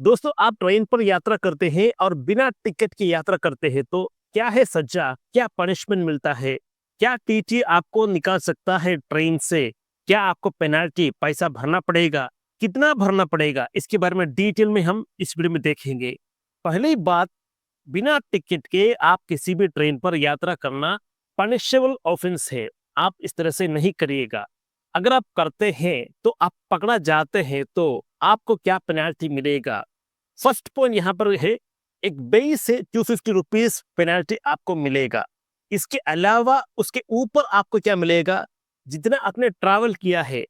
दोस्तों, आप ट्रेन पर यात्रा करते हैं और बिना टिकट की यात्रा करते हैं तो क्या है सजा, क्या पनिशमेंट मिलता है, क्या टीटी आपको निकाल सकता है ट्रेन से, क्या आपको पेनाल्टी पैसा भरना पड़ेगा, कितना भरना पड़ेगा, इसके बारे में डिटेल में हम इस वीडियो में देखेंगे। पहली बात, बिना टिकट के आप किसी भी ट्रेन पर यात्रा करना पनिशेबल ऑफेंस है। आप इस तरह से नहीं करिएगा। अगर आप करते हैं तो आप पकड़ा जाते हैं तो आपको क्या पेनाल्टी मिलेगा। फर्स्ट पॉइंट यहाँ पर है, एक 20 से 250 रुपीज पेनाल्टी आपको मिलेगा। इसके अलावा उसके ऊपर आपको क्या मिलेगा, जितना आपने ट्रैवल किया है,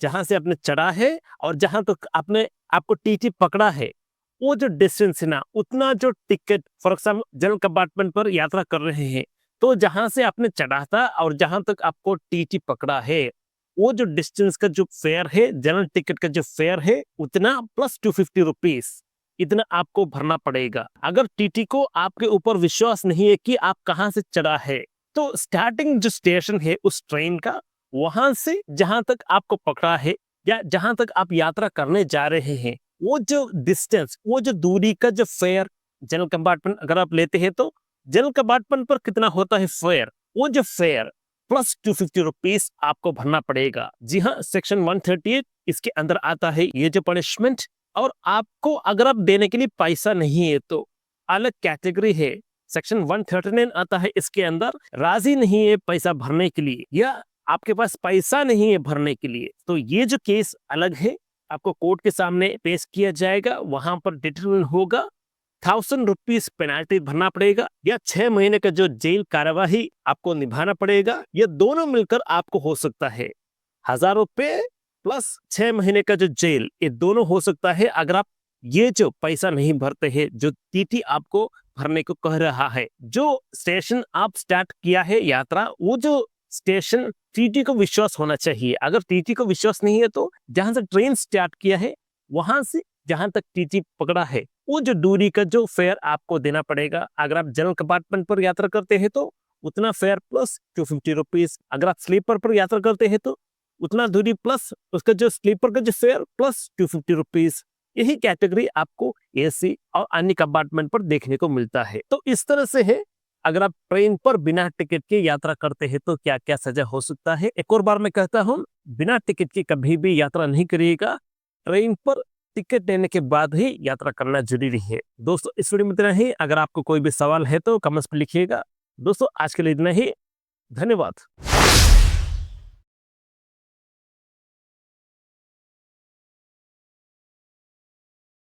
जहां से आपने चढ़ा है और जहां तक तो आपने आपको टीटी पकड़ा है, वो जो डिस्टेंस है ना, उतना जो ticket, for example general compartment पर यात्रा कर रहे हैं तो जहां से आपने चढ़ा था और जहां तक आपको टीटी पकड़ा है, वो जो डिस्टेंस का जो फेयर है, जनरल टिकट का जो फेयर है, उतना प्लस 250 रुपीज, इतना आपको भरना पड़ेगा। अगर टीटी को आपके ऊपर विश्वास नहीं है कि आप कहां से चढ़ा है, तो स्टार्टिंग जो स्टेशन है उस ट्रेन का, वहां से जहां तक आपको पकड़ा है या जहां तक आप यात्रा करने जा रहे हैं, वो जो डिस्टेंस, वो जो दूरी का जो फेयर, जनरल कंपार्टमेंट अगर आप लेते हैं तो जनरल कंपार्टमेंट पर कितना होता है फेयर, वो जो फेयर प्लस 250 रुपीज आपको भरना पड़ेगा। जी हाँ, सेक्शन 138 इसके अंदर आता है ये जो पनिशमेंट। और आपको अगर आप देने के लिए पैसा नहीं है तो अलग कैटेगरी है, सेक्शन 139 आता है, इसके अंदर राजी नहीं है पैसा भरने के लिए या आपके पास पैसा नहीं है भरने के लिए, तो ये जो केस अलग है, आपको कोर्ट के सामने पेश किया जाएगा। वहां पर डिटरमिन होगा 1000 रुपीज पेनाल्टी भरना पड़ेगा या 6 महीने का जो जेल कार्यवाही आपको निभाना पड़ेगा। ये दोनों मिलकर आपको हो सकता है 1000 रुपए प्लस 6 महीने का जो जेल, ये दोनों हो सकता है अगर आप ये जो पैसा नहीं भरते हैं, जो टीटी आपको भरने को कह रहा है। जो स्टेशन आप स्टार्ट किया है यात्रा, वो जो स्टेशन टीटी को विश्वास होना चाहिए। अगर टीटी को विश्वास नहीं है तो जहां से ट्रेन स्टार्ट किया है वहां से जहां तक टीटी पकड़ा है, वो जो दूरी का जो फेयर आपको देना पड़ेगा। अगर आप जनरल कंपार्टमेंट पर यात्रा करते हैं तो उतना फेयर प्लस 250 रुपीज, अगर आप स्लीपर पर यात्रा करते हैं तो उतना दूरी प्लस उसका जो स्लीपर का जो फेयर प्लस 250 रुपीज। यही कैटेगरी आपको एसी और अन्य कंपार्टमेंट पर देखने को मिलता है। तो इस तरह से है, अगर आप ट्रेन पर बिना टिकट के यात्रा करते हैं तो क्या क्या सजा हो सकता है। एक और बार मैं कहता हूँ, बिना टिकट के कभी भी यात्रा नहीं करिएगा। ट्रेन पर टिकट लेने के बाद ही यात्रा करना जरूरी है। दोस्तों, इस वीडियो में इतना ही। अगर आपको कोई भी सवाल है तो कमेंट्स पर लिखिएगा। दोस्तों, आज के लिए इतना ही। धन्यवाद।